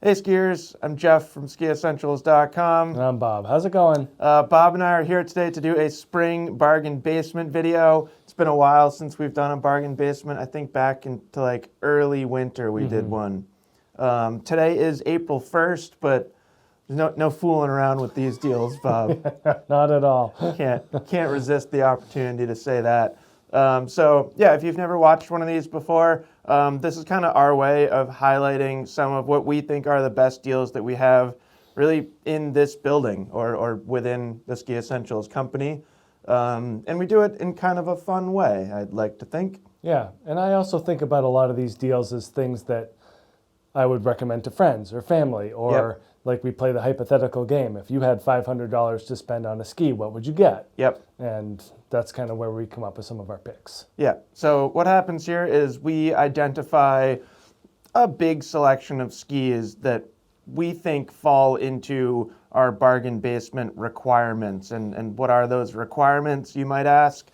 Hey skiers, I'm Jeff from Skiessentials.com. And I'm Bob. How's it going? Bob and I are here today to do a spring bargain basement video. It's been a while since we've done a bargain basement. I think back into like early winter we did one. Today is April 1st, but there's no fooling around with these deals, Bob. Not at all. Can't resist the opportunity to say that. So yeah, if you've never watched one of these before, this is kind of our way of highlighting some of what we think are the best deals that we have really in this building or within the Ski Essentials company. And we do it in kind of a fun way, I'd like to think. Yeah, and I also think about a lot of these deals as things that I would recommend to friends or family, or like we play the hypothetical game. If you had $500 to spend on a ski, what would you get? Yep. And that's kind of where we come up with some of our picks. Yeah, so what happens here is we identify a big selection of skis that we think fall into our bargain basement requirements. And what are those requirements, you might ask?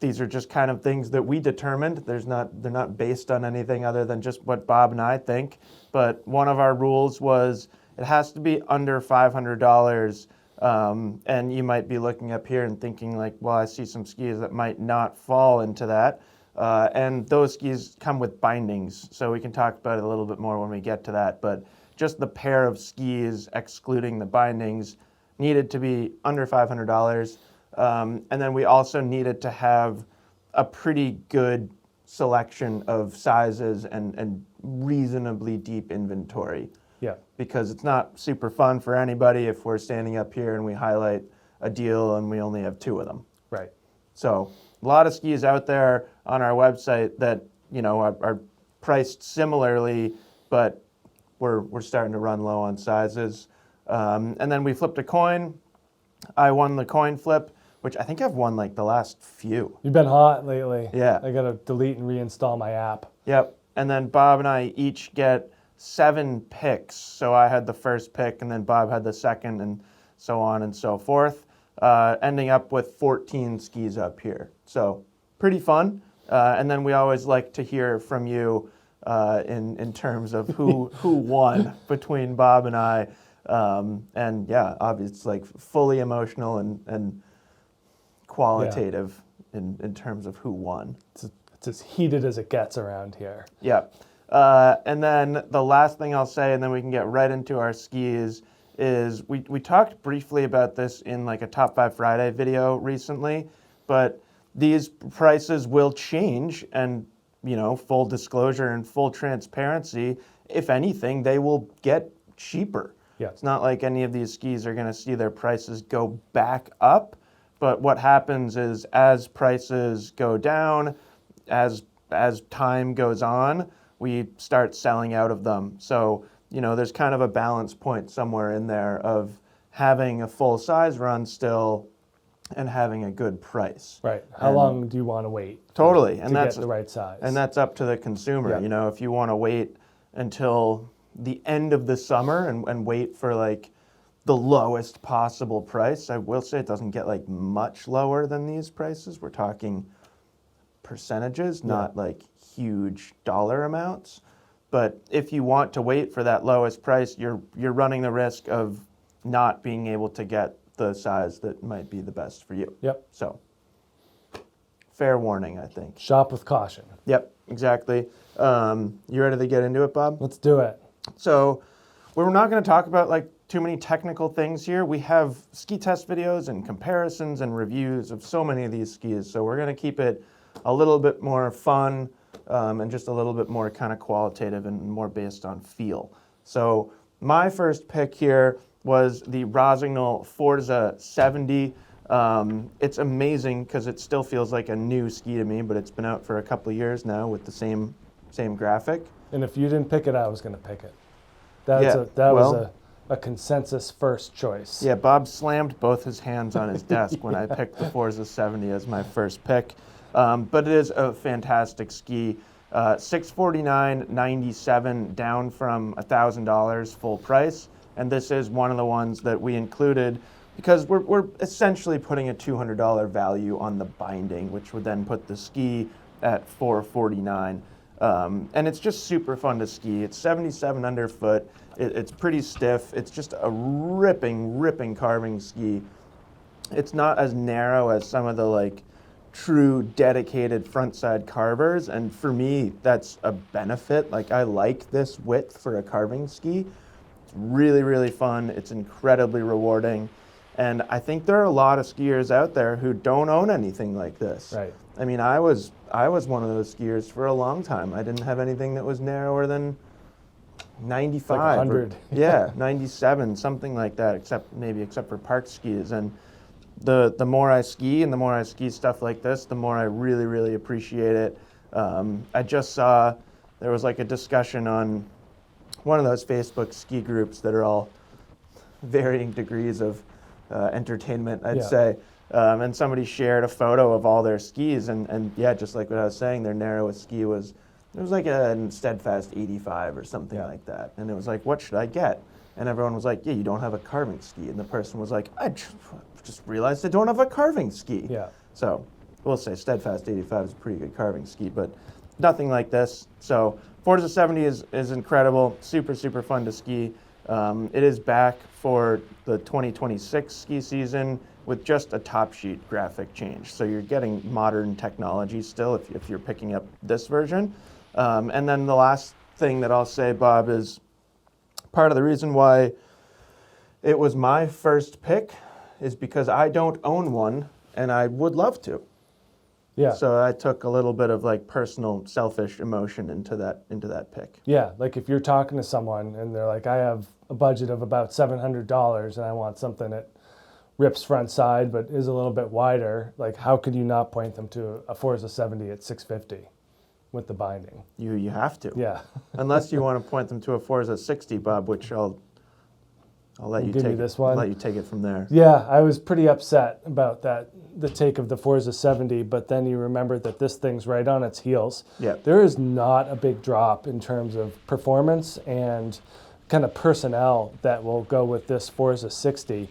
These are just kind of things that we determined. They're not based on anything other than just what Bob and I think. But one of our rules was it has to be under $500. And you might be looking up here and thinking like, well, I see some skis that might not fall into that. And those skis come with bindings. So we can talk about it a little bit more when we get to that. But just the pair of skis, excluding the bindings, needed to be under $500. And then we also needed to have a pretty good selection of sizes and reasonably deep inventory. Yeah. Because it's not super fun for anybody if we're standing up here and we highlight a deal and we only have two of them. Right. So a lot of skis out there on our website that, you know, are priced similarly, but we're starting to run low on sizes. And then we flipped a coin. I won the coin flip, which I think I've won like the last few. You've been hot lately. Yeah. I got to delete and reinstall my app. Yep. And then Bob and I each get 7 picks. So I had the first pick and then Bob had the second and so on and so forth, ending up with 14 skis up here. So pretty fun. And then we always like to hear from you in terms of who won between Bob and I. And yeah, obviously it's like fully emotional and qualitative in terms of who won. It's as heated as it gets around here. Yeah. And then the last thing I'll say, and then we can get right into our skis, is we talked briefly about this in like a Top 5 Friday video recently, but these prices will change, and, you know, full disclosure and full transparency, if anything, they will get cheaper. Yeah. It's not like any of these skis are going to see their prices go back up, but what happens is as prices go down, as time goes on, we start selling out of them. So, you know, there's kind of a balance point somewhere in there of having a full size run still and having a good price. Right. How long do you want to wait? Totally. To And that's get the right size. And that's up to the consumer. Yeah. You know, if you want to wait until the end of the summer and wait for like the lowest possible price, I will say it doesn't get like much lower than these prices. We're talking percentages, not like huge dollar amounts. But if you want to wait for that lowest price, you're running the risk of not being able to get the size that might be the best for you. Yep. So fair warning, I think. Shop with caution. Yep, exactly. You ready to get into it, Bob? Let's do it. So we're not going to talk about like too many technical things here. We have ski test videos and comparisons and reviews of so many of these skis. So we're going to keep it a little bit more fun and just a little bit more kind of qualitative and more based on feel. So my first pick here was the Rossignol Forza 70. It's amazing because it still feels like a new ski to me, but it's been out for a couple of years now with the same graphic. And if you didn't pick it, I was going to pick it. That was a consensus first choice. Yeah, Bob slammed both his hands on his desk when I picked the Forza 70 as my first pick. But it is a fantastic ski. $649.97 down from $1,000 full price. And this is one of the ones that we included because we're essentially putting a $200 value on the binding, which would then put the ski at $449. And it's just super fun to ski. It's 77 underfoot. It's pretty stiff. It's just a ripping carving ski. It's not as narrow as some of the like true dedicated front side carvers, and for me that's a benefit. Like, I like this width for a carving ski. It's really fun. It's incredibly rewarding, and I think there are a lot of skiers out there who don't own anything like this. Right. I mean, I was one of those skiers for a long time. I didn't have anything that was narrower than 95 like 100. yeah, 97, something like that, except for park skis. And the more I ski and the more I ski stuff like this, the more I really appreciate it. I just saw there was like a discussion on one of those Facebook ski groups that are all varying degrees of entertainment, I'd say. And somebody shared a photo of all their skis, and yeah, just like what I was saying, their narrowest ski was like a Steadfast 85 or something like that. And it was like, what should I get? And everyone was like, yeah, you don't have a carving ski. And the person was like, I just realized I don't have a carving ski. Yeah. So we'll say Steadfast 85 is a pretty good carving ski, but nothing like this. So Forza 70 is incredible, super fun to ski. It is back for the 2026 ski season with just a top sheet graphic change. So you're getting modern technology still if you're picking up this version. And then the last thing that I'll say, Bob, is part of the reason why it was my first pick is because I don't own one and I would love to. Yeah. So I took a little bit of like personal selfish emotion into that pick. Yeah, like if you're talking to someone and they're like, I have a budget of about $700 and I want something that rips front side but is a little bit wider, like how could you not point them to a Forza 70 at $650 with the binding? You have to. Yeah. Unless you want to point them to a Forza 60, Bob, which I'll let you give take me this one. I'll let you take it from there. Yeah, I was pretty upset about that, the take of the Forza 70, but then you remember that this thing's right on its heels. Yeah. There is not a big drop in terms of performance and kind of personnel that will go with this Forza 60.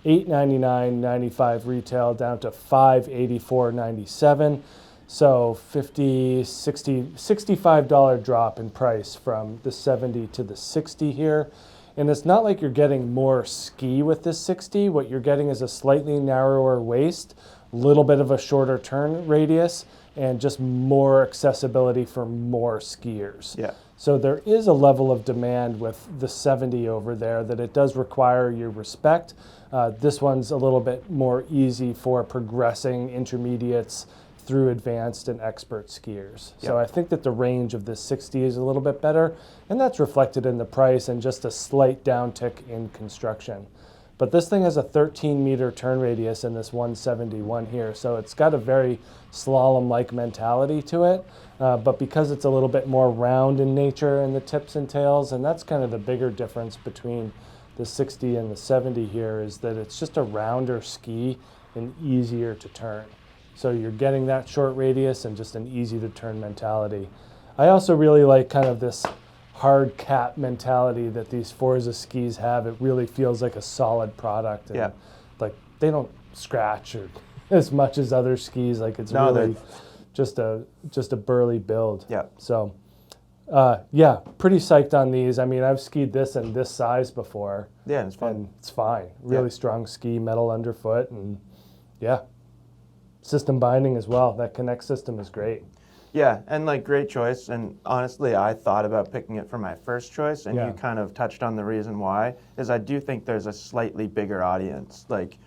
$899.95 retail down to $584.97. So $65 drop in price from the 70 to the 60 here. And it's not like you're getting more ski with this 60. What you're getting is a slightly narrower waist, a little bit of a shorter turn radius, and just more accessibility for more skiers. Yeah. So there is a level of demand with the 70 over there that it does require your respect. This one's a little bit more easy for progressing intermediates through advanced and expert skiers. So I think that the range of this 60 is a little bit better, and that's reflected in the price and just a slight downtick in construction. But this thing has a 13-meter turn radius in this 171 here, so it's got a very slalom-like mentality to it, but because it's a little bit more round in nature in the tips and tails, and that's kind of the bigger difference between the 60 and the 70 here, is that it's just a rounder ski and easier to turn. So you're getting that short radius and just an easy to turn mentality. I also really like kind of this hard cap mentality that these Forza skis have. It really feels like a solid product. And like they don't scratch or as much as other skis. Like it's really just a burly build. Yeah. So yeah, pretty psyched on these. I mean, I've skied this in this size before. Yeah, it's fun. And it's fine. Really strong ski, metal underfoot, and yeah. System binding as well. That Connect system is great. Yeah, and like great choice. And honestly, I thought about picking it for my first choice, and you kind of touched on the reason why, is I do think there's a slightly bigger audience. Like,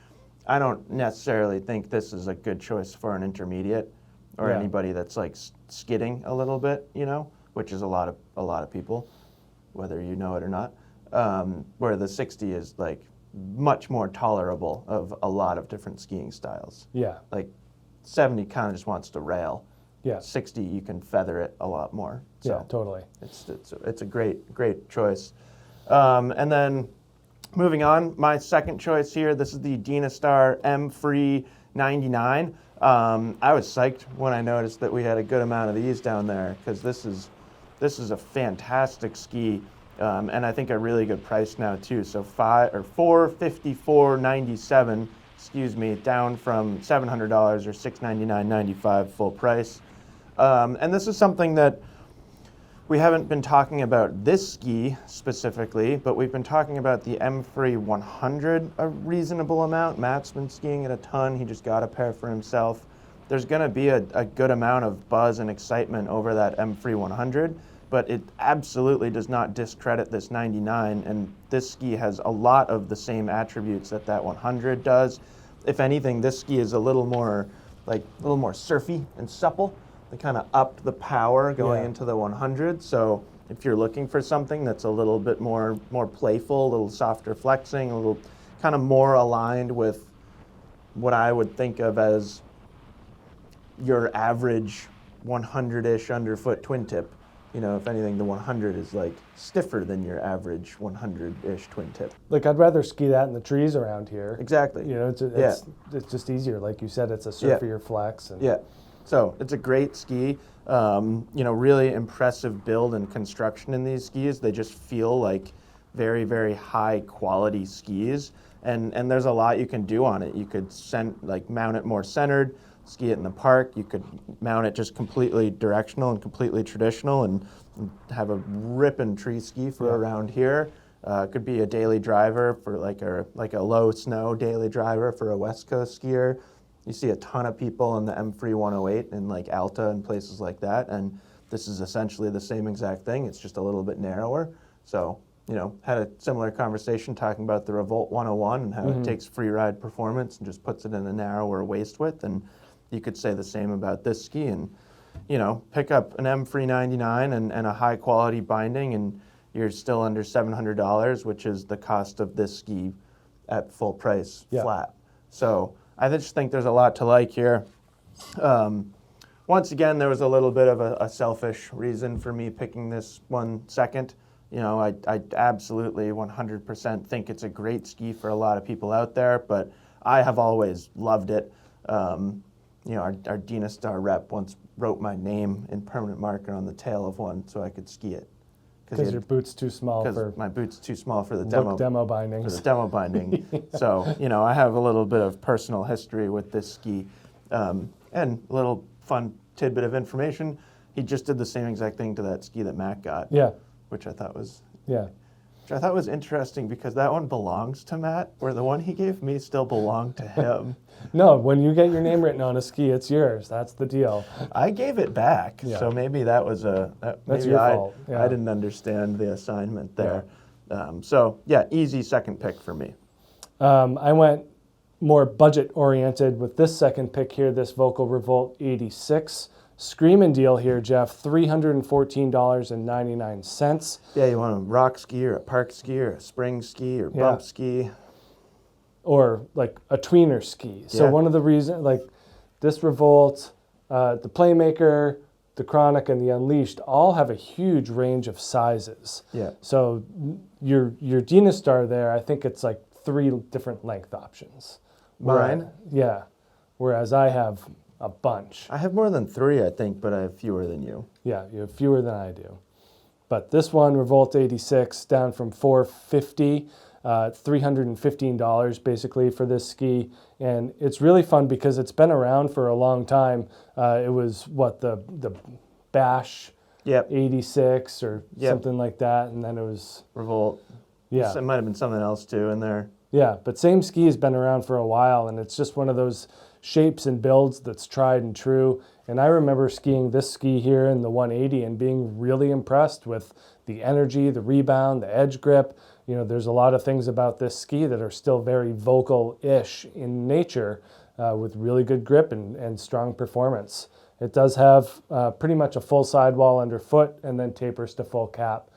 I don't necessarily think this is a good choice for an intermediate or anybody that's like skidding a little bit, you know, which is a lot of people, whether you know it or not. Where the 60 is like much more tolerable of a lot of different skiing styles. Yeah. Like 70 kind of just wants to rail. Yeah. 60 you can feather it a lot more. So yeah, totally. It's a great choice. And then moving on, my second choice here. This is the Dynastar M Free 99. I was psyched when I noticed that we had a good amount of these down there because this is a fantastic ski. And I think a really good price now too. So $454.97, down from $700 or $699.95 full price. And this is something that we haven't been talking about this ski specifically, but we've been talking about the M3 100 a reasonable amount. Matt's been skiing it a ton. He just got a pair for himself. There's going to be a good amount of buzz and excitement over that M3 100, but it absolutely does not discredit this 99, and this ski has a lot of the same attributes that 100 does. If anything, this ski is a little more surfy and supple. They kind of upped the power going into the 100. So if you're looking for something that's a little bit more playful, a little softer flexing, a little kind of more aligned with what I would think of as your average 100-ish underfoot twin tip. If anything, the 100 is like stiffer than your average 100-ish twin tip. Like, I'd rather ski that in the trees around here. Exactly. It's just easier. Like you said, it's a surfier flex. And So it's a great ski. Really impressive build and construction in these skis. They just feel like very, very high quality skis. And there's a lot you can do on it. You could mount it more centered, ski it in the park. You could mount it just completely directional and completely traditional and have a ripping tree ski for around here. It could be a daily driver for like a low snow daily driver for a West Coast skier. You see a ton of people in the M3 108 in like Alta and places like that, and this is essentially the same exact thing. It's just a little bit narrower. So, had a similar conversation talking about the Revolt 101 and how it takes free ride performance and just puts it in a narrower waist width, and you could say the same about this ski. And, pick up an M3 99 and a high quality binding, and you're still under $700, which is the cost of this ski at full price flat. So I just think there's a lot to like here. Once again, there was a little bit of a selfish reason for me picking this one second. I absolutely 100% think it's a great ski for a lot of people out there, but I have always loved it. Our Dynastar rep once wrote my name in permanent marker on the tail of one so I could ski it. Because your boot's too small Because my boot's too small for the demo bindings. For the demo binding. So, I have a little bit of personal history with this ski. And a little fun tidbit of information, he just did the same exact thing to that ski that Matt got. Yeah. Which I thought was interesting because that one belongs to Matt, where the one he gave me still belonged to him. No, when you get your name written on a ski, it's yours. That's the deal. I gave it back, so maybe that was that's your fault. Yeah. I didn't understand the assignment there. Easy second pick for me. I went more budget-oriented with this second pick here, this Vocal Revolt 86. Screaming deal here, Jeff, $314.99. Yeah, you want a rock ski or a park ski or a spring ski or bump ski. Or like a tweener ski. So one of the reasons, like this Revolt, the Playmaker, the Chronic, and the Unleashed all have a huge range of sizes. Yeah. So your Dynastar there, I think it's like 3 different length options. Mine? Yeah. Whereas I have a bunch. I have more than 3, I think, but I have fewer than you. Yeah, you have fewer than I do. But this one, Revolt 86, down from $450, $315 basically for this ski. And it's really fun because it's been around for a long time. It was, the Bash 86 or something like that. And then it was... Revolt. Yeah. It might have been something else too in there. Yeah, but same ski has been around for a while, and it's just one of those shapes and builds that's tried and true. And I remember skiing this ski here in the 180 and being really impressed with the energy, the rebound, the edge grip. There's a lot of things about this ski that are still very vocal-ish in nature with really good grip and strong performance. It does have pretty much a full sidewall underfoot and then tapers to full cap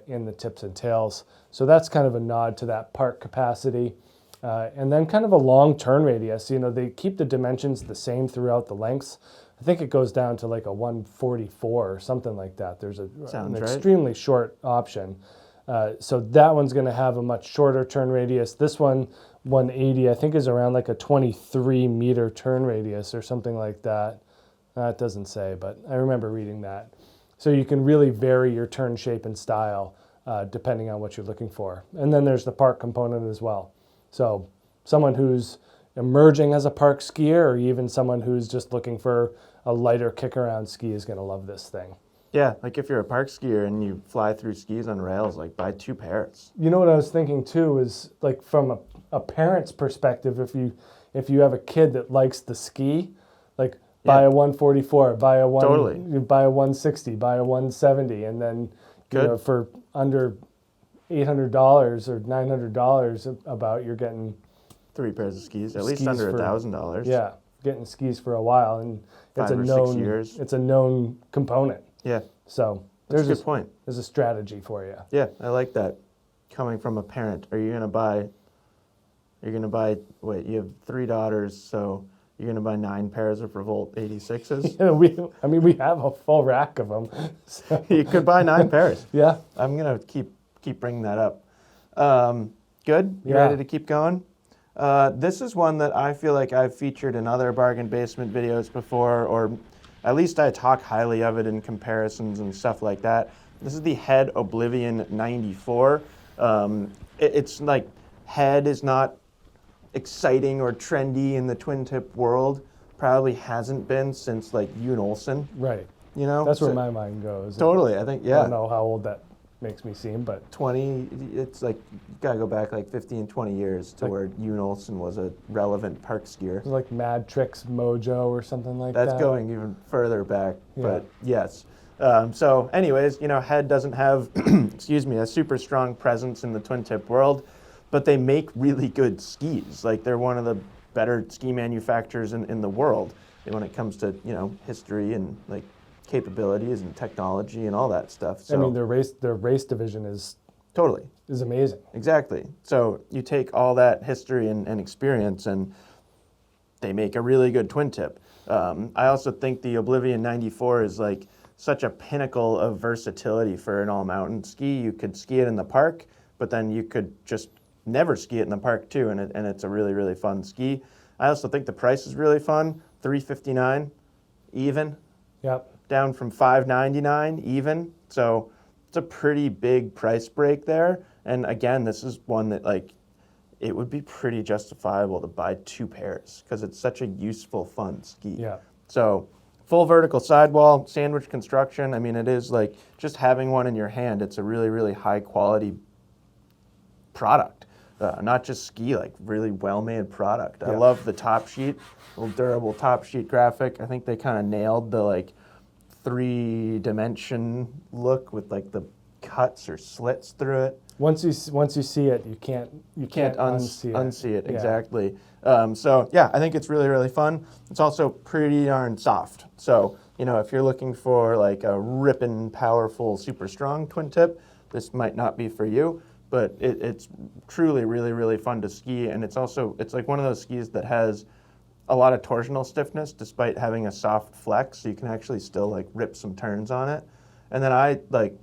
in the tips and tails. So that's kind of a nod to that park capacity. And then kind of a long turn radius. They keep the dimensions the same throughout the lengths. I think it goes down to like a 144 or something like that. There's an extremely short option. So that one's going to have a much shorter turn radius. This one, 180, I think is around like a 23 meter turn radius or something like that. It doesn't say, but I remember reading that. So you can really vary your turn shape and style depending on what you're looking for. And then there's the park component as well. So someone who's emerging as a park skier or even someone who's just looking for a lighter kick around ski is going to love this thing. Yeah, like if you're a park skier and you fly through skis on rails, like buy 2 pairs. You know what I was thinking too is like from a parent's perspective, if you have a kid that likes to ski, like buy Yeah. a 144, Totally. buy a 160, buy a 170, and then Good. you know for under $800 or $900 about you're getting 3 pairs of skis, at least skis under for- $1,000. yeah getting skis for a while, and 5 it's a or 6 known years. it's a known component. Yeah, So that's a there's good point. there's a strategy for you. Yeah, I like that. Coming from a parent, you're gonna buy, wait, you have 3 daughters, so you're gonna buy 9 pairs of Revolt 86s? Yeah, we have a full rack of them. So, You could buy 9 pairs. yeah. I'm gonna keep bringing that up. Good? You Yeah. ready to keep going? This is one that I feel like I've featured in other bargain basement videos before, or at least I talk highly of it in comparisons and stuff like that. This is the Head Oblivion 94. It's like Head is not exciting or trendy in the twin tip world. Probably hasn't been since like Yoon Olsen, Right. you know? That's where So- my mind goes. Totally, I think, I yeah. don't know how old that makes me seem, but 20, it's like, you gotta go back like 15, 20 years to Like- where Yoon Olsen was a relevant park skier. it's like Mad Tricks Mojo or something like That's that. going even further back, Yeah. but yes. So anyways, Head doesn't have, excuse me, a super strong presence in the twin tip world, but they make really good skis. Like they're one of the better ski manufacturers in the world when it comes to, history and like capabilities and technology and all that stuff. So I mean, their race division is totally. amazing. Exactly. So you take all that history and experience, and they make a really good twin tip. I also think the Oblivion 94 is like such a pinnacle of versatility for an all-mountain ski. You could ski it in the park, but then you could just never ski it in the park too, and it's a really, really fun ski. I also think the price is really fun. $359 even, Yep. down from $599 even. So it's a pretty big price break there. And again, this is one that like it would be pretty justifiable to buy 2 pairs because it's such a useful, fun ski. Yeah. So full vertical sidewall, sandwich construction. I mean, it is like just having one in your hand. It's a really, really high quality product. Not just ski, like really well-made product. I Yeah. love the top sheet, little durable top sheet graphic. I think they kind of nailed the like 3-dimension look with like the cuts or slits through it. Once you see it, you can't unsee it. Yeah. Exactly. So yeah, I think it's really, really fun. It's also pretty darn soft. So if you're looking for like a ripping, powerful, super strong twin tip, this might not be for you. But it's truly really, really fun to ski, and it's like one of those skis that has a lot of torsional stiffness despite having a soft flex, so you can actually still like rip some turns on it. And then I like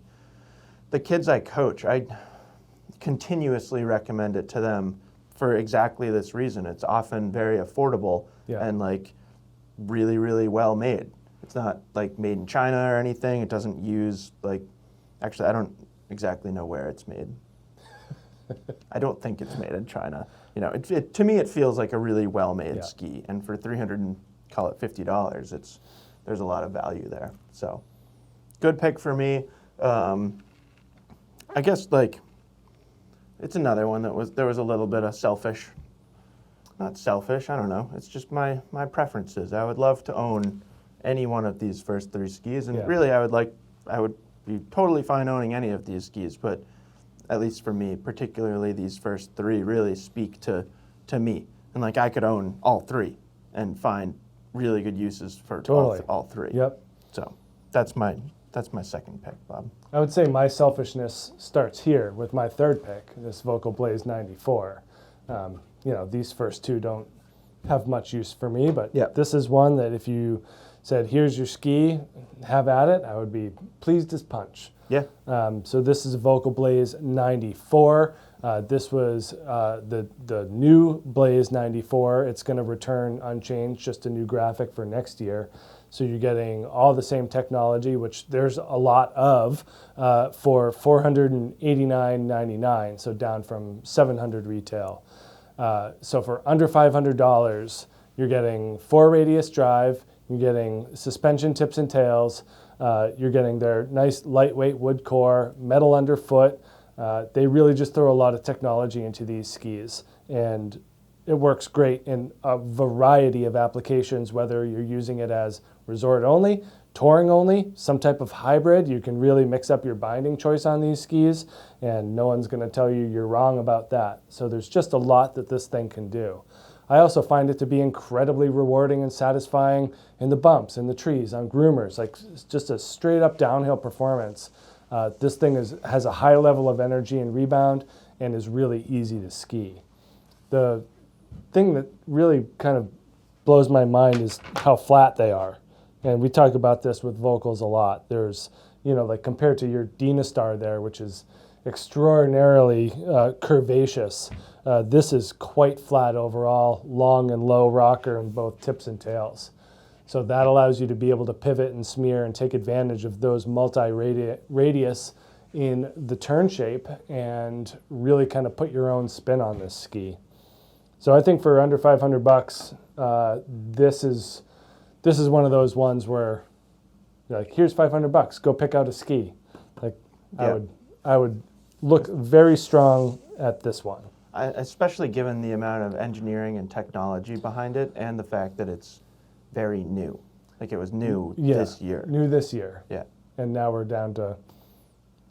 the kids I coach, I continuously recommend it to them for exactly this reason. It's often very affordable and like really, really well made. It's not like made in China or anything. It doesn't use like, actually I don't exactly know where it's made. I don't think it's made in China. To me, it feels like a really well-made ski, and for $350, there's a lot of value there. So, good pick for me. I guess like it's another one there was a little bit of not selfish. I don't know. It's just my preferences. I would love to own any one of these first 3 skis, and really, I would be totally fine owning any of these skis, but at least for me, particularly these first 3 really speak to me. And like I could own all 3 and find really good uses for all 3. Yep. So that's my second pick, Bob. I would say my selfishness starts here with my third pick, this Vocal Blaze 94. These first 2 don't have much use for me, but this is one that if you said, here's your ski, have at it, I would be pleased as punch. Yeah. So this is a Vocal Blaze 94. This was the new Blaze 94. It's going to return unchanged, just a new graphic for next year. So you're getting all the same technology, which there's a lot of, for $489.99, so down from $700 retail. So for under $500, you're getting 4 radius drive, you're getting suspension tips and tails, You're getting their nice lightweight wood core, metal underfoot. They really just throw a lot of technology into these skis, and it works great in a variety of applications, whether you're using it as resort only, touring only, some type of hybrid. You can really mix up your binding choice on these skis, and no one's going to tell you you're wrong about that. So there's just a lot that this thing can do. I also find it to be incredibly rewarding and satisfying in the bumps, in the trees, on groomers, like just a straight up downhill performance. This thing has a high level of energy and rebound and is really easy to ski. The thing that really kind of blows my mind is how flat they are. And we talk about this with Vocals a lot. There's, like compared to your Dynastar there, which is extraordinarily curvaceous, this is quite flat overall, long and low rocker in both tips and tails. So that allows you to be able to pivot and smear and take advantage of those multi-radius in the turn shape and really kind of put your own spin on this ski. So I think for under $500, this is one of those ones where you're like, here's $500, go pick out a ski. Like Yeah. I would look very strong at this one. Especially given the amount of engineering and technology behind it, and the fact that it's very new. Like it was new this year. New this year. Yeah. And now we're down to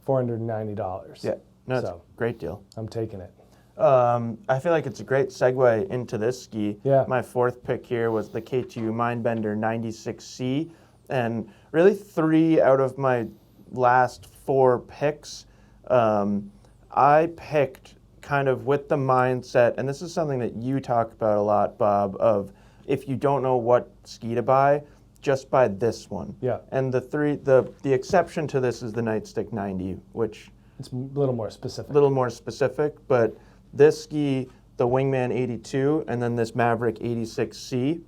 $490. Yeah. No, it's So a great deal. I'm taking it. I feel like it's a great segue into this ski. Yeah. My fourth pick here was the K2 Mindbender 96C. And really 3 out of my last 4 picks, I picked kind of with the mindset, and this is something that you talk about a lot, Bob, of if you don't know what ski to buy, just buy this one. Yeah. And the exception to this is the Nightstick 90, which It's a little more specific. but this ski, the Wingman 82, and then this Maverick 86C,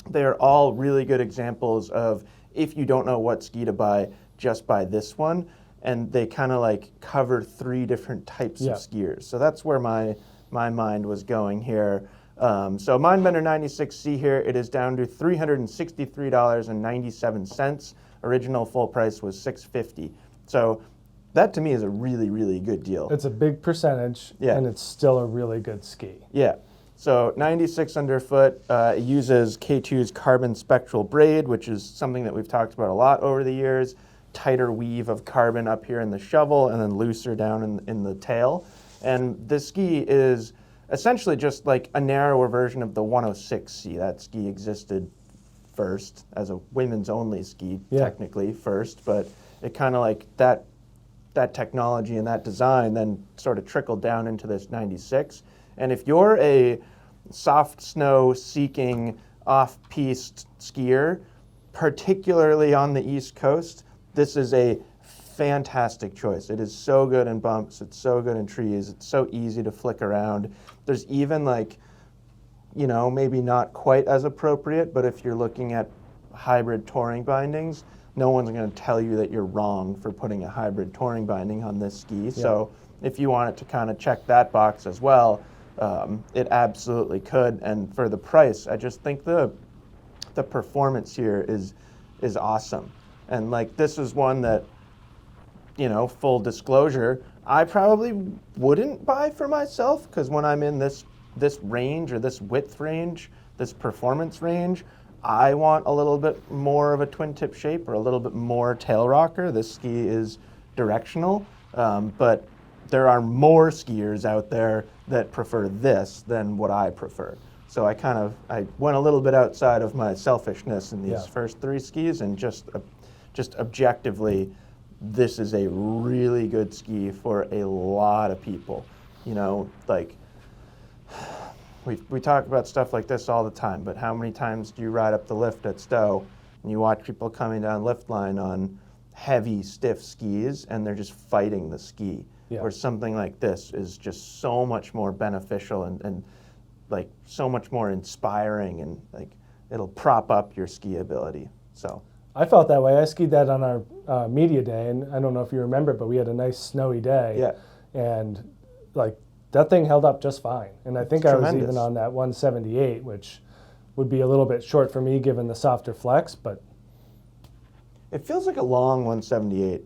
they're all really good examples of if you don't know what ski to buy, just buy this one. And they kind of like cover 3 different types of skiers. So that's where my mind was going here. So Mindbender 96C here, it is down to $363.97. Original full price was $650. So that to me is a really, really good deal. It's a big percentage, and it's still a really good ski. Yeah. So 96 underfoot, it uses K2's carbon spectral braid, which is something that we've talked about a lot over the years. Tighter weave of carbon up here in the shovel and then looser down in the tail. And this ski is essentially just like a narrower version of the 106C. That ski existed first as a women's only ski, technically first, but it kind of like that technology and that design then sort of trickled down into this 96. And if you're a soft snow seeking off-piste skier, particularly on the East Coast, this is a fantastic choice. It is so good in bumps, it's so good in trees, it's so easy to flick around. There's even like, maybe not quite as appropriate, but if you're looking at hybrid touring bindings, no one's going to tell you that you're wrong for putting a hybrid touring binding on this ski. So if you want it to kind of check that box as well, it absolutely could. And for the price, I just think the performance here is awesome. And like this is one that, full disclosure, I probably wouldn't buy for myself, because when I'm in this range or this width range, this performance range, I want a little bit more of a twin tip shape or a little bit more tail rocker. This ski is directional, but there are more skiers out there that prefer this than what I prefer. So I went a little bit outside of my selfishness in these first 3 skis, and just objectively, this is a really good ski for a lot of people. We talk about stuff like this all the time, but how many times do you ride up the lift at Stowe and you watch people coming down lift line on heavy, stiff skis and they're just fighting the ski? Or something like this is just so much more beneficial and like so much more inspiring, and like it'll prop up your ski ability. So I felt that way. I skied that on our media day, and I don't know if you remember, but we had a nice snowy day. Yeah. And like that thing held up just fine. And I think I was even on that 178, which would be a little bit short for me given the softer flex, but It feels like a long 178.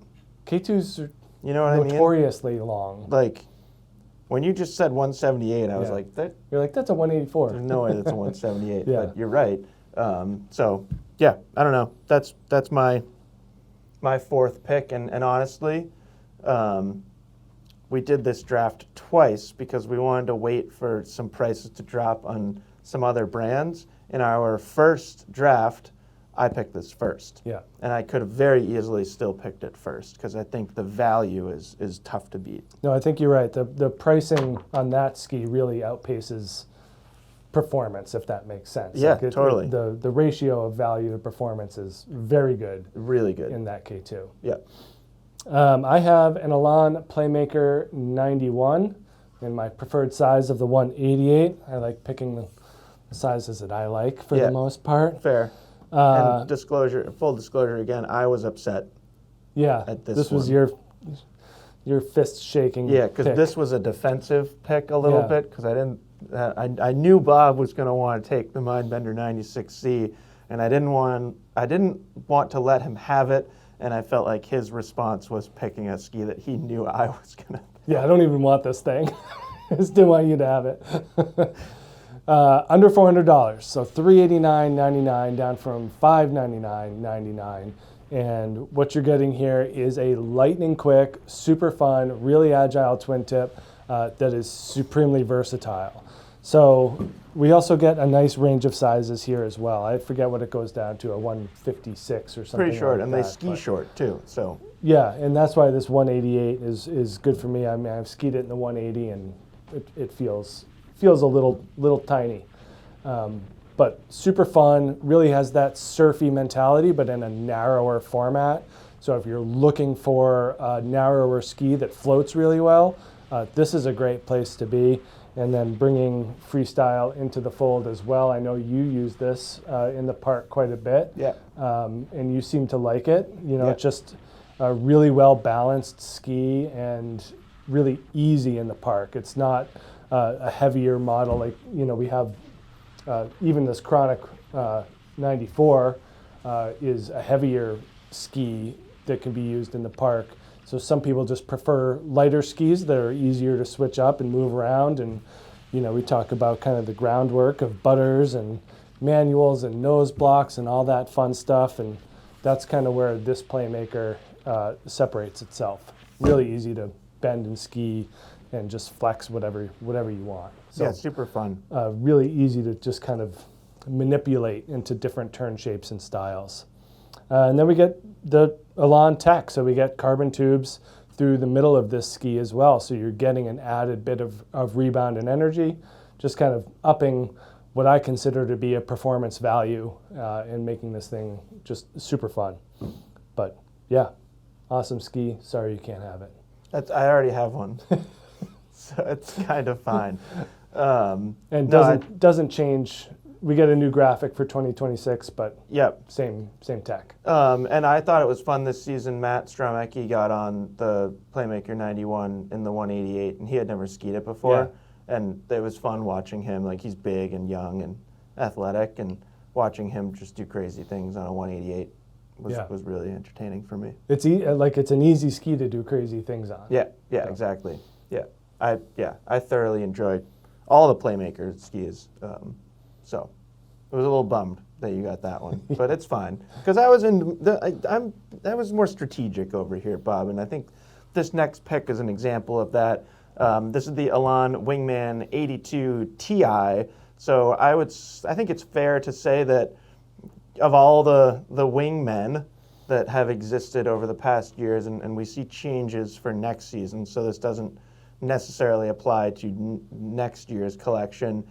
K2s are You know what I mean? notoriously long. Like, when you just said 178, I was like, You're like, that's a 184. there's no way that's a 178. Yeah. But you're right. So, yeah, I don't know. That's my fourth pick. And honestly, we did this draft twice because we wanted to wait for some prices to drop on some other brands. In our first draft, I picked this first. Yeah. And I could have very easily still picked it first because I think the value is tough to beat. No, I think you're right. The pricing on that ski really outpaces performance, if that makes sense. Yeah, Like totally. The ratio of value to performance is very good Really good. in that K2. Yeah. I have an Elan Playmaker 91 in my preferred size of the 188. I like picking the sizes that I like for the most part. Fair. And full disclosure again, I was upset. Yeah, At this this was one. your fist shaking. Yeah, because pick. this was a defensive pick a little Yeah. bit because I didn't. I knew Bob was going to want to take the Mindbender 96C, and I didn't want to let him have it, and I felt like his response was picking a ski that he knew I was going to. Yeah, I don't even want this thing. I just didn't want you to have it. Under $400, so $389.99 down from $599.99. And what you're getting here is a lightning quick, super fun, really agile twin tip that is supremely versatile. So we also get a nice range of sizes here as well. I forget what it goes down to, a 156 or something. Pretty short, like and that, they ski but- short too. So Yeah, and that's why this 188 is good for me. I mean, I've skied it in the 180, and it feels a little tiny, but super fun. Really has that surfy mentality, but in a narrower format. So if you're looking for a narrower ski that floats really well, this is a great place to be. And then bringing freestyle into the fold as well. I know you use this in the park quite a bit. yeah, And you seem to like it. You know, Yeah. just a really well balanced ski and really easy in the park. It's not a heavier model like, you know, we have even this Chronic 94 is a heavier ski that can be used in the park. So some people just prefer lighter skis that are easier to switch up and move around. And, you know, we talk about kind of the groundwork of butters and manuals and nose blocks and all that fun stuff. And that's kind of where this Playmaker separates itself. Really easy to bend and ski and just flex whatever you want. So yeah, super fun. really easy to just kind of manipulate into different turn shapes and styles. And then we get the Elan Tech, so we get carbon tubes through the middle of this ski as well, so you're getting an added bit of rebound and energy, just kind of upping what I consider to be a performance value and making this thing just super fun. But yeah, awesome ski. Sorry you can't have it. I already have one, so it's kind of fine. And No, doesn't change. We get a new graphic for 2026, but Yep. same tech. And I thought it was fun this season. Matt Stromecki got on the Playmaker 91 in the 188, and he had never skied it before. And it was fun watching him. Like, he's big and young and athletic, and watching him just do crazy things on a 188 was really entertaining for me. It's it's an easy ski to do crazy things on. Yeah, exactly. Yeah, I thoroughly enjoyed all the Playmaker skis. So I was a little bummed that you got that one, but it's fine because I was more strategic over here, Bob, and I think this next pick is an example of that. This is the Elan Wingman 82 Ti. So I think it's fair to say that of all the Wingmen that have existed over the past years, and we see changes for next season, so this doesn't necessarily apply to next year's collection.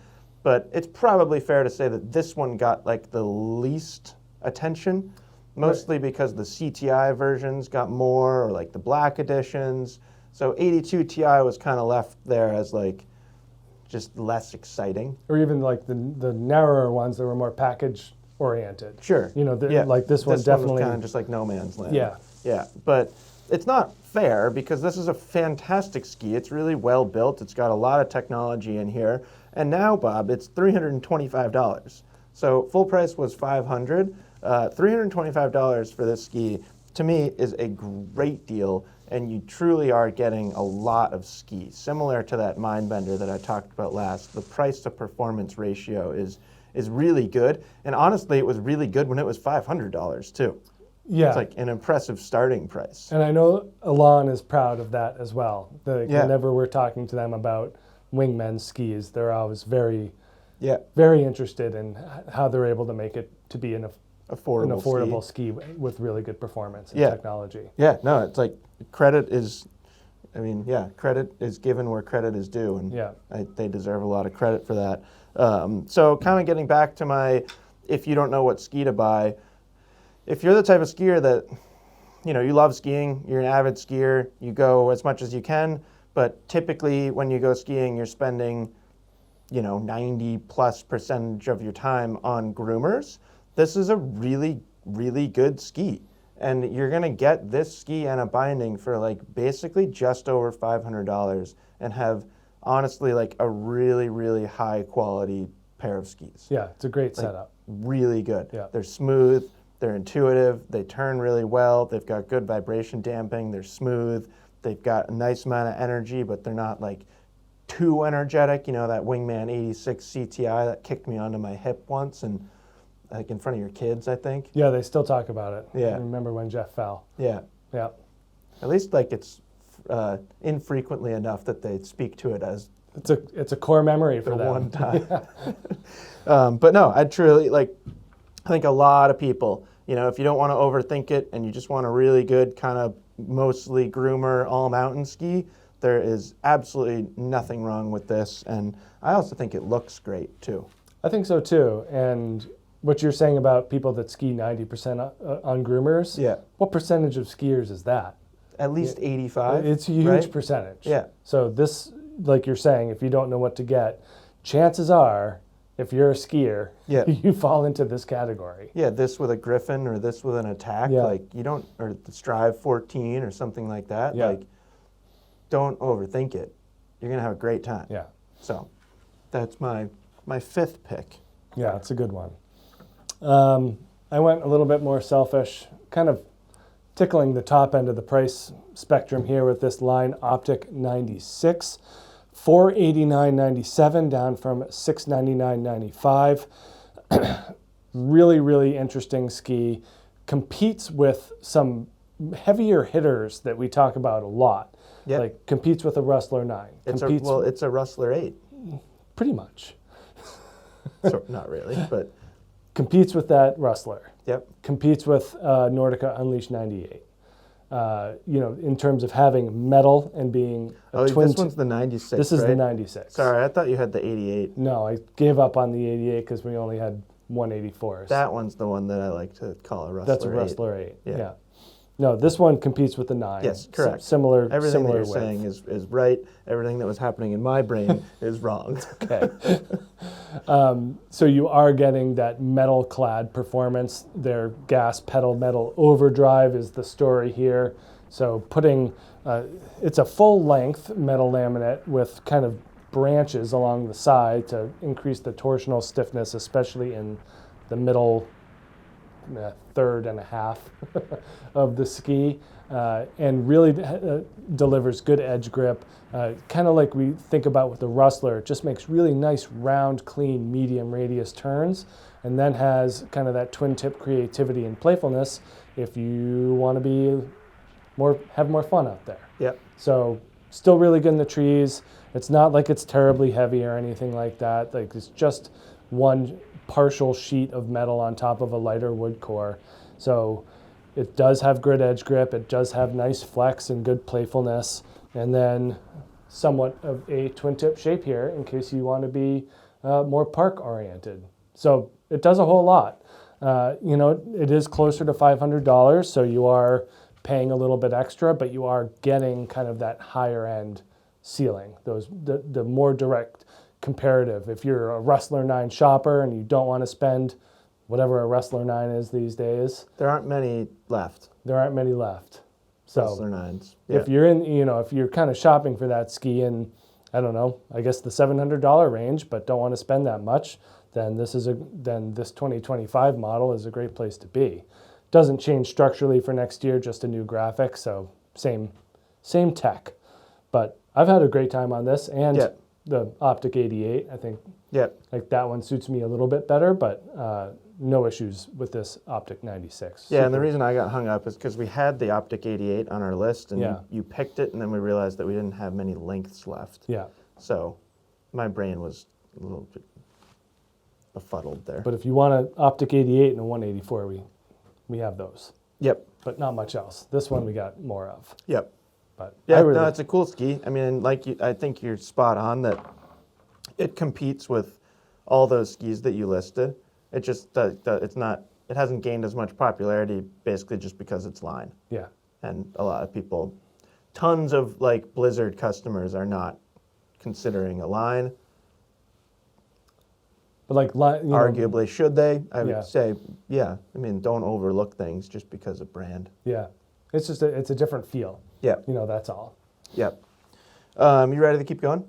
But it's probably fair to say that this one got like the least attention, mostly because the CTI versions got more, or like the black editions. So 82 Ti was kind of left there as like just less exciting. Or even like the narrower ones that were more package oriented. Sure. You know, like this one definitely was kind of just like no man's land. Yeah. Yeah, but it's not fair because this is a fantastic ski. It's really well built. It's got a lot of technology in here. And now, Bob, it's $325. So full price was $500. $325 for this ski, to me, is a great deal, and you truly are getting a lot of ski. Similar to that Mindbender that I talked about last, the price to performance ratio is really good, and honestly, it was really good when it was $500 too. Yeah. It's like an impressive starting price. And I know Alon is proud of that as well. Whenever we're talking to them about Wingman skis, they're always very interested in how they're able to make it to be an affordable ski with really good performance and technology. Yeah, no, it's like credit is given where credit is due, and they deserve a lot of credit for that. So kind of getting back to if you don't know what ski to buy, if you're the type of skier that, you love skiing, you're an avid skier, you go as much as you can, but typically when you go skiing, you're spending, 90+% of your time on groomers, this is a really, really good ski. And you're going to get this ski and a binding for basically just over $500 and have honestly a really, really high quality pair of skis. Yeah, it's a great setup. Really good. Yeah. They're smooth. They're intuitive, they turn really well, they've got good vibration damping, they're smooth, they've got a nice amount of energy, but they're not too energetic. That Wingman 86 CTI that kicked me onto my hip once, and in front of your kids, I think. Yeah, they still talk about it. Yeah. I remember when Jeff fell. Yeah. Yeah. At least it's infrequently enough that they speak to it as it's a core memory for the them. one time. But no, I truly I think a lot of people, if you don't want to overthink it and you just want a really good kind of mostly groomer all mountain ski, there is absolutely nothing wrong with this. And I also think it looks great too. I think so too. And what you're saying about people that ski 90% on groomers, what percentage of skiers is that? At least 85. It's a huge percentage. Yeah. So this, like you're saying, if you don't know what to get, chances are, if you're a skier, you fall into this category. Yeah, this with a Griffin or this with an Attack, you don't, or the Strive 14 or something like that. Don't overthink it. You're gonna have a great time. Yeah. So, that's my fifth pick. Yeah, it's a good one. I went a little bit more selfish, kind of tickling the top end of the price spectrum here with this line Optic 96. $489.97 down from $699.95. Really, really interesting ski. Competes with some heavier hitters that we talk about a lot. Yep. Competes with a Rustler 9. It's a Rustler 8. Pretty much. Not really, but... Competes with that Rustler. Yep. Competes with Nordica Unleashed 98. In terms of having metal and being a twin. This one's the 96. This is right? the 96. Sorry, I thought you had the 88. No, I gave up on the 88 because we only had 184s. That one's the one that I like to call a Rustler 8. That's a Rustler 8. Yeah. No, this one competes with the 9. Yes, correct. Similar. Everything similar that you're saying is right. Everything that was happening in my brain is wrong. Okay. So you are getting that metal-clad performance. Their gas pedal metal overdrive is the story here. So putting, it's a full-length metal laminate with kind of branches along the side to increase the torsional stiffness, especially in the middle third and a half of the ski, and really delivers good edge grip. Kind of like we think about with the Rustler, it just makes really nice, round, clean, medium radius turns, and then has kind of that twin tip creativity and playfulness if you want to have more fun out there. Yep. So still really good in the trees. It's not like it's terribly heavy or anything like that. It's just one partial sheet of metal on top of a lighter wood core. So it does have good edge grip, it does have nice flex and good playfulness, and then somewhat of a twin tip shape here in case you want to be more park oriented. So it does a whole lot. It is closer to $500, so you are paying a little bit extra, but you are getting kind of that higher end ceiling, the more direct comparative. If you're a Rustler 9 shopper and you don't want to spend whatever a Rustler 9 is these days. There aren't many left. So Rustler 9s. Yeah. if you're if you're kind of shopping for that ski in, I don't know, I guess the $700 range, but don't want to spend that much, then this 2025 model is a great place to be. Doesn't change structurally for next year, just a new graphic, so same tech. But I've had a great time on this, and Yeah. the Optic 88, I think Yeah. like that one suits me a little bit better, but no issues with this Optic 96. Yeah, and the reason I got hung up is because we had the Optic 88 on our list, and Yeah. you picked it, and then we realized that we didn't have many lengths left. Yeah, So my brain was a little bit befuddled there. but if you want an Optic 88 and a 184, we have those, Yep. but not much else. This one we got more of. Yep. But Yeah, I really, no, it's a cool ski. I mean, I think you're spot on that it competes with all those skis that you listed. It just it hasn't gained as much popularity basically just because it's line. yeah. And a lot of people, tons of like Blizzard customers are not considering a line. But like, you know, Arguably, should they? I Yeah. would say, yeah. I mean, don't overlook things just because of brand. yeah, it's just it's a different feel. Yep. You know, that's all. Yep. You ready to keep going?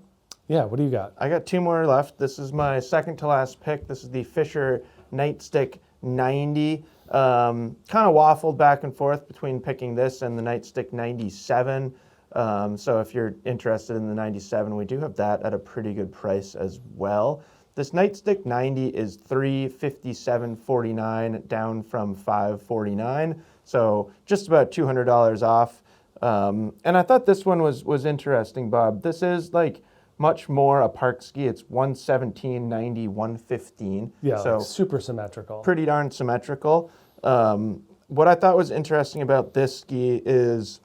Yeah, what do you got? I got two more left. This is my second to last pick. This is the Fisher Nightstick 90. Kind of waffled back and forth between picking this and the Nightstick 97. So if you're interested in the 97, we do have that at a pretty good price as well. This Nightstick 90 is $357.49 down from $549, so just about $200 off. And I thought this one was interesting, Bob. This is like much more a park ski. It's 117.90, 115. Yeah, so like super symmetrical. pretty darn symmetrical. What I thought was interesting about this ski is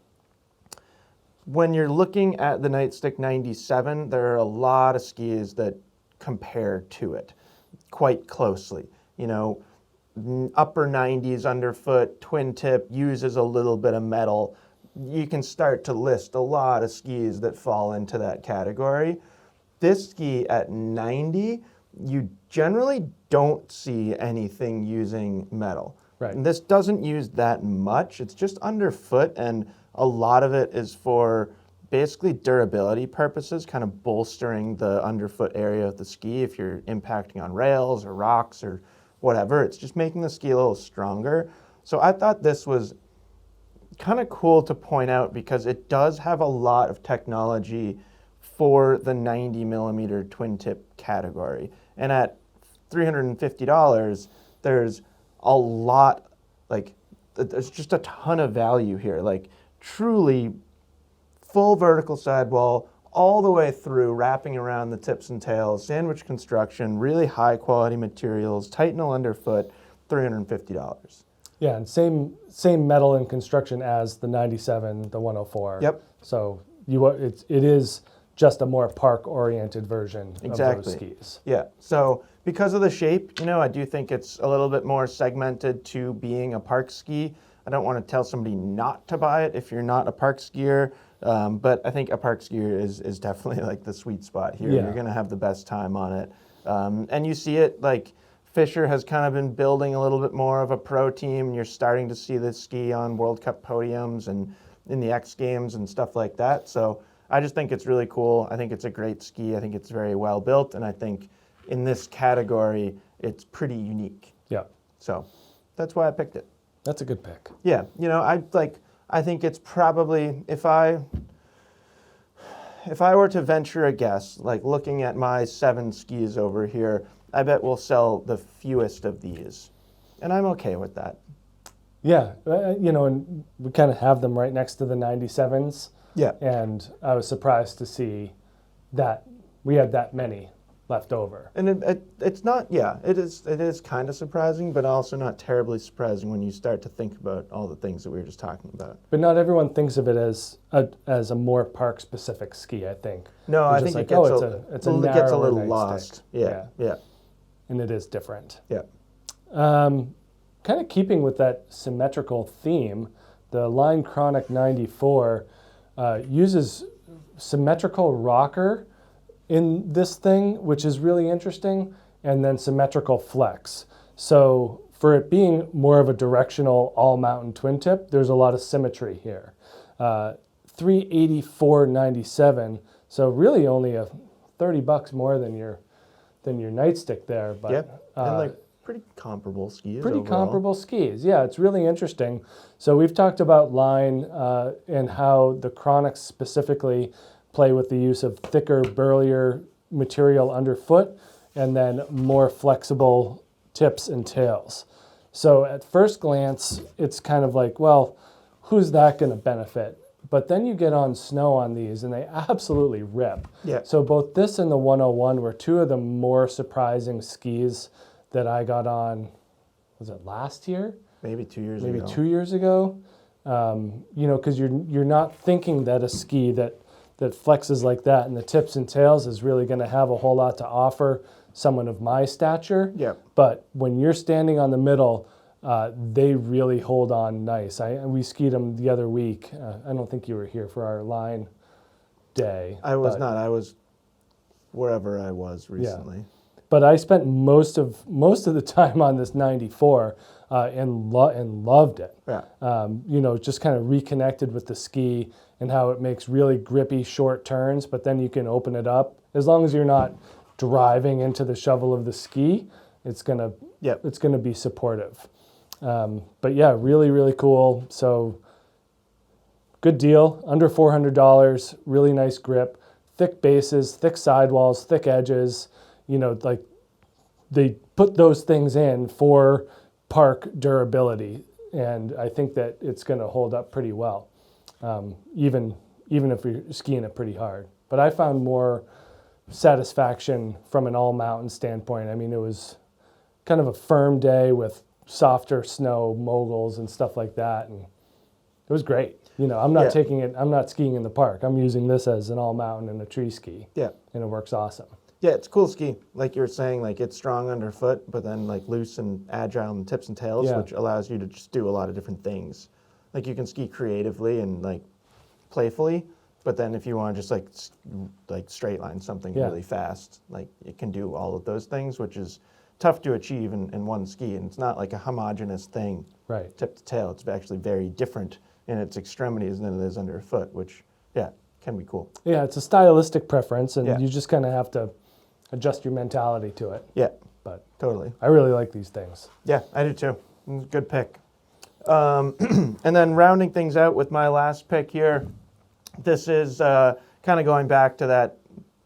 when you're looking at the Nightstick 97, there are a lot of skis that compare to it quite closely. You know, upper 90s underfoot, twin tip, uses a little bit of metal. You can start to list a lot of skis that fall into that category. This ski at 90, you generally don't see anything using metal. Right. And this doesn't use that much. It's just underfoot, and a lot of it is for basically durability purposes, kind of bolstering the underfoot area of the ski if you're impacting on rails or rocks or whatever. It's just making the ski a little stronger. So I thought this was kind of cool to point out because it does have a lot of technology for the 90 millimeter twin tip category. And at $350, there's a lot, like, there's just a ton of value here. Like, truly full vertical sidewall all the way through, wrapping around the tips and tails, sandwich construction, really high quality materials, Titanal underfoot, $350. Yeah, and same metal and construction as the 97, the 104. Yep. So it is just a more park-oriented version of those skis. Yeah. So because of the shape, you know, I do think it's a little bit more segmented to being a park ski. I don't want to tell somebody not to buy it if you're not a park skier, but I think a park skier is definitely like the sweet spot here. Yeah. You're going to have the best time on it. And you see it like Fisher has kind of been building a little bit more of a pro team, and you're starting to see this ski on World Cup podiums and in the X Games and stuff like that. So I just think it's really cool. I think it's a great ski. I think it's very well built, and I think in this category, it's pretty unique. Yeah, So that's why I picked it. that's a good pick. Yeah, you know, I think it's probably, if I were to venture a guess, like looking at my 7 skis over here, I bet we'll sell the fewest of these. And I'm okay with that. Yeah, you know, and we kind of have them right next to the 97s. Yeah. And I was surprised to see that we had that many left over. And it's not, yeah, it is kind of surprising, but also not terribly surprising when you start to think about all the things that we were just talking about. But not everyone thinks of it as a more park-specific ski, I think. No, They're I just think like, it gets a narrower little Nightstick. lost. Yeah, yeah, And it is different. yeah. Kind of keeping with that symmetrical theme, the Line Chronic 94 uses symmetrical rocker in this thing, which is really interesting, and then symmetrical flex. So for it being more of a directional all-mountain twin tip, there's a lot of symmetry here. $384.97, so really only $30 more than your your Nightstick there, but Yep. And like pretty comparable skis. pretty overall. comparable skis. Yeah, it's really interesting. So we've talked about line and how the Chronics specifically play with the use of thicker, burlier material underfoot and then more flexible tips and tails. So at first glance, it's kind of like, well, who's that going to benefit? But then you get on snow on these and they absolutely rip. Yeah. So both this and the 101 were two of the more surprising skis that I got on, was it last year? Maybe 2 years Maybe ago. 2 years ago. You know, because you're not thinking that a ski that flexes like that and the tips and tails is really going to have a whole lot to offer someone of my stature. Yeah. But when you're standing on the middle, they really hold on nice. We skied them the other week. I don't think you were here for our line day. I was not. I was wherever I was recently. But I spent most of the time on this 94 and loved it. Yeah. You know, just kind of reconnected with the ski and how it makes really grippy short turns, but then you can open it up. As long as you're not driving into the shovel of the ski, it's gonna be supportive. But yeah, really, really cool. So good deal, under $400, really nice grip, thick bases, thick sidewalls, thick edges. You know, like they put those things in for park durability, and I think that it's going to hold up pretty well, even if you're skiing it pretty hard. But I found more satisfaction from an all-mountain standpoint. I mean, it was kind of a firm day with softer snow moguls and stuff like that, and it was great. You know, I'm not I'm not skiing in the park. I'm using this as an all-mountain and a tree ski. Yeah. And it works awesome. Yeah, it's a cool ski. Like you were saying, like it's strong underfoot, but then like loose and agile in tips and tails, which allows you to just do a lot of different things. Like you can ski creatively and like playfully, but then if you want to just like straight line something really fast, like it can do all of those things, which is tough to achieve in one ski. And it's not like a homogeneous thing, right? Tip to tail. It's actually very different in its extremities than it is underfoot, which can be cool. Yeah, it's a stylistic preference, and you just kind of have to adjust your mentality to it. Yeah, but totally. I really like these things. Yeah, I do too. Good pick. And then rounding things out with my last pick here, this is kind of going back to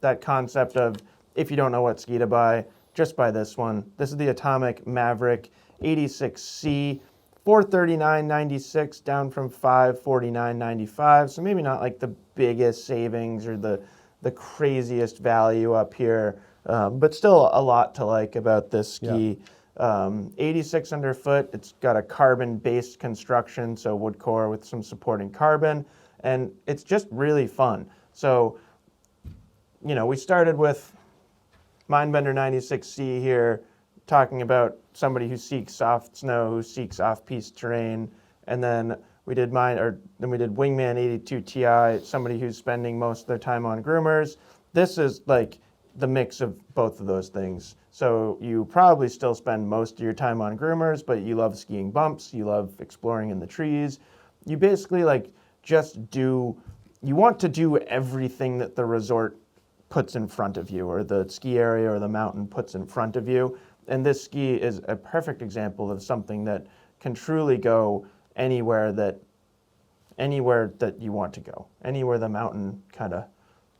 that concept of if you don't know what ski to buy, just buy this one. This is the Atomic Maverick 86C, $439.96 down from $549.95. So maybe not like the biggest savings or the craziest value up here, but still a lot to like about this ski. 86 underfoot. It's got a carbon-based construction, so wood core with some supporting carbon, and it's just really fun. So, you know, we started with Mindbender 96C here, talking about somebody who seeks soft snow, who seeks off-piste terrain, and then we did Wingman 82 Ti, somebody who's spending most of their time on groomers. This is like the mix of both of those things. So you probably still spend most of your time on groomers, but you love skiing bumps, you love exploring in the trees. You basically you want to do everything that the resort puts in front of you, or the ski area or the mountain puts in front of you. And this ski is a perfect example of something that can truly go anywhere that you want to go, anywhere the mountain kind of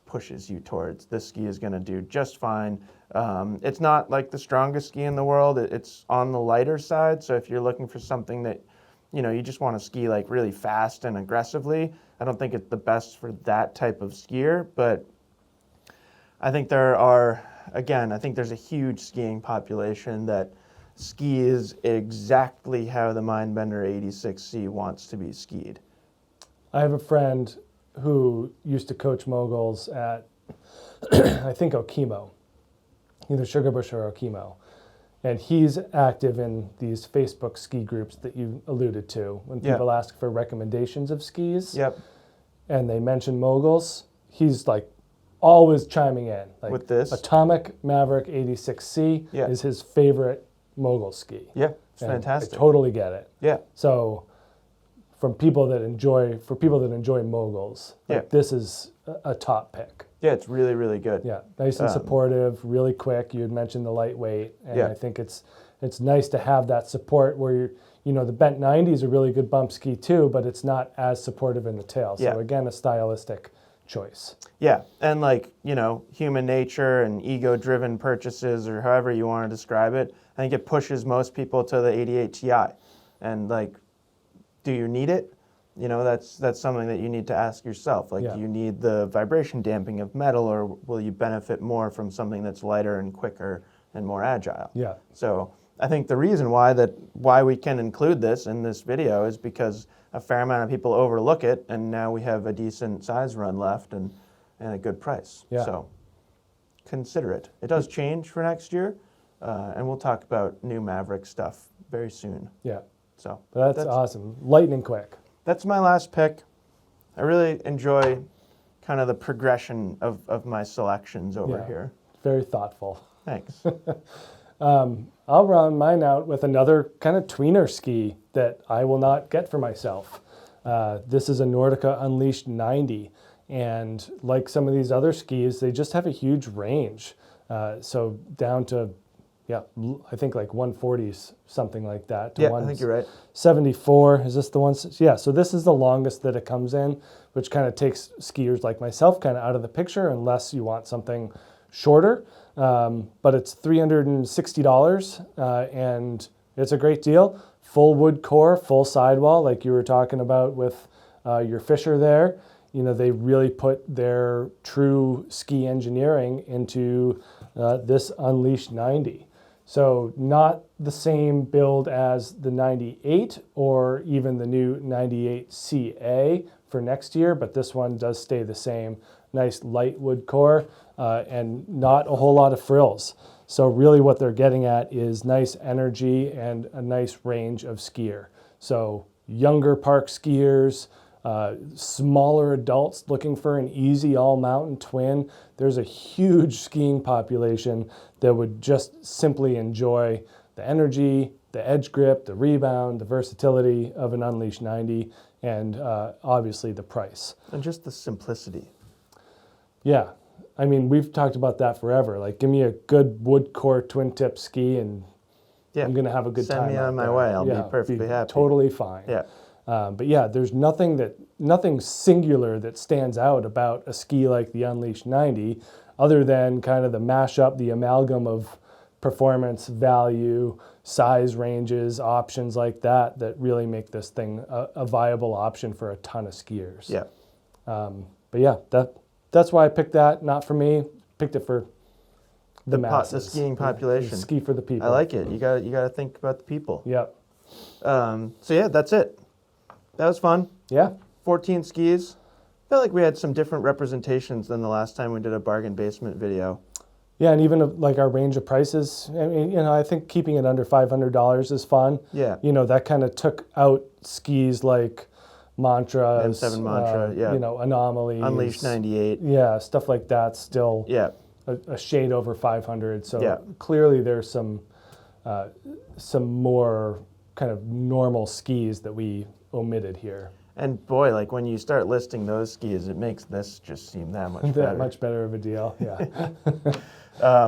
pushes you towards. This ski is going to do just fine. It's not like the strongest ski in the world. It's on the lighter side. So if you're looking for something that, you know, you just want to ski like really fast and aggressively, I don't think it's the best for that type of skier. But I think I think there's a huge skiing population that skis exactly how the Mindbender 86C wants to be skied. I have a friend who used to coach moguls at, I think, Okemo, either Sugarbush or Okemo. And he's active in these Facebook ski groups that you alluded to. When people ask for recommendations of skis and they mention moguls, he's like always chiming in. Like, with this? Atomic Maverick 86C is his favorite mogul ski. Yeah, it's and fantastic. I totally get it. Yeah. So for people that enjoy moguls, this is a top pick. Yeah, it's really, really good. Yeah, nice and supportive, really quick. You had mentioned the lightweight, and I think it's nice to have that support where the bent 90 is a really good bump ski too, but it's not as supportive in the tail. So again, a stylistic choice. Yeah, and human nature and ego-driven purchases, or however you want to describe it, I think it pushes most people to the 88 Ti. And do you need it? That's something that you need to ask yourself. Do you need the vibration damping of metal, or will you benefit more from something that's lighter and quicker and more agile? Yeah. So I think the reason why we can include this in this video is because a fair amount of people overlook it, and now we have a decent size run left and a good price. Yeah. So consider it. It does change for next year, and we'll talk about new Maverick stuff very soon. Yeah. So that's awesome. Lightning quick. That's my last pick. I really enjoy kind of the progression of my selections over here. Very thoughtful. Thanks. I'll round mine out with another kind of tweener ski that I will not get for myself. This is a Nordica Unleashed 90. And like some of these other skis, they just have a huge range. So down to, I think like 140s, something like that. To I think you're right. 74, is this the one? Yeah, so this is the longest that it comes in, which kind of takes skiers like myself kind of out of the picture unless you want something shorter. But it's $360, and it's a great deal. Full wood core, full sidewall, like you were talking about with your Fisher there. They really put their true ski engineering into this Unleashed 90. So not the same build as the 98 or even the new 98CA for next year, but this one does stay the same. Nice light wood core and not a whole lot of frills. So really what they're getting at is nice energy and a nice range of skier. So younger park skiers, smaller adults looking for an easy all-mountain twin. There's a huge skiing population that would just simply enjoy the energy, the edge grip, the rebound, the versatility of an Unleashed 90, and obviously the price. And just the simplicity. Yeah. I mean, we've talked about that forever. Like, give me a good wood core twin tip ski and I'm going to have a good time. Send me on my way. I'll be perfectly happy. Totally fine. Yeah. But yeah, there's nothing singular that stands out about a ski like the Unleashed 90 other than kind of the mashup, the amalgam of performance, value, size ranges, options like that really make this thing a viable option for a ton of skiers. Yeah. But yeah, that's why I picked that. Not for me. Picked it for the masses. The skiing population. Ski for the people. I like it. You got to think about the people. Yep. So yeah, that's it. That was fun. Yeah. 14 skis. I felt like we had some different representations than the last time we did a bargain basement video. Yeah, and even like our range of prices. I mean, I think keeping it under $500 is fun. Yeah. That kind of took out skis like Mantras, M7 Mantra, yeah. Anomalies, Unleashed 98. Yeah, stuff like that. Still, yeah, a shade over 500. So clearly, there's some more kind of normal skis that we omitted here. And boy, like when you start listing those skis, it makes this just seem that much better. That much better of a deal. Yeah.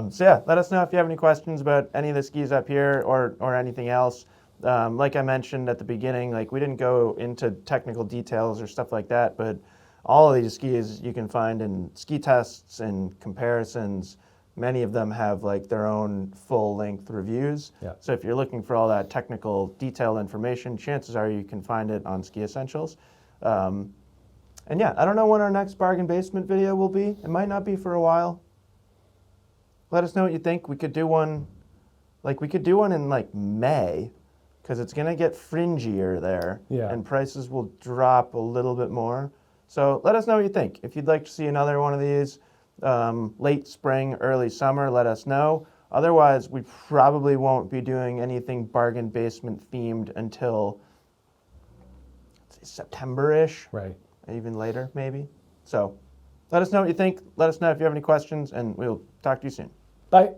So yeah, let us know if you have any questions about any of the skis up here or anything else. Like I mentioned at the beginning, like we didn't go into technical details or stuff like that, but all of these skis you can find in ski tests and comparisons. Many of them have like their own full-length reviews. Yeah. So if you're looking for all that technical, detailed information, chances are you can find it on Ski Essentials. And yeah, I don't know when our next bargain basement video will be. It might not be for a while. Let us know what you think. We could do one in like May, because it's gonna get fringier there, and prices will drop a little bit more. So let us know what you think. If you'd like to see another one of these late spring, early summer, let us know. Otherwise, we probably won't be doing anything bargain basement themed until September-ish, right? Even later, maybe. So let us know what you think. Let us know if you have any questions, and we'll talk to you soon. Bye.